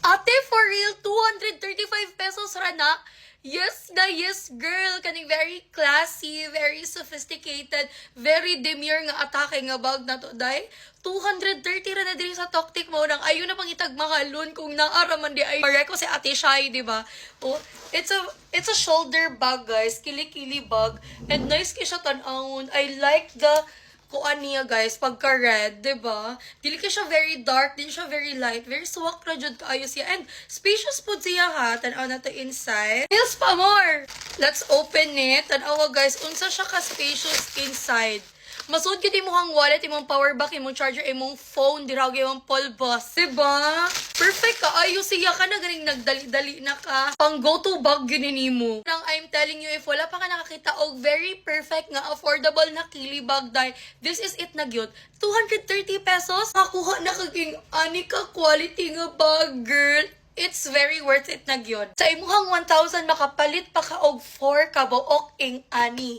Ate, for real, 235 pesos rana. Yes na yes, girl. Kaning very classy, very sophisticated, very demure nga atake nga bag na to, day. 230 ra na diri sa Toktik mo nang ayo na pang itagmahalon kung naaraman di ay pare ko si Ate Shai, di ba? Oh, it's a shoulder bag, guys. Kili-kili bag. And nice kay siya tan-awon. I like the kuan niya, guys, pagka red, diba? Dili ka siya very dark, din siya very light, very swak na jud kaayo siya. And spacious po siya ha, tanaw na to inside. Heels pa more! Let's open it. Tanaw, guys, unsa siya ka spacious inside. Masud kiti mo kang wallet, imong power bank, imong charger, imong phone, dirag imong pulbos. Diba? Perfect ka. Ayo siya ka na ganing nagdali-dali na ka. Pang go-to bag ginin mo. Nang I'm telling you, if wala pa ka nakakita og very perfect nga affordable na kili bag dahil this is it na gyud. 230 pesos. Makuha na kaging ani ka quality nga bag, girl. It's very worth it na gyud. Sa imuhang 1,000 makapalit pa ka og 4 kabuok ing ani.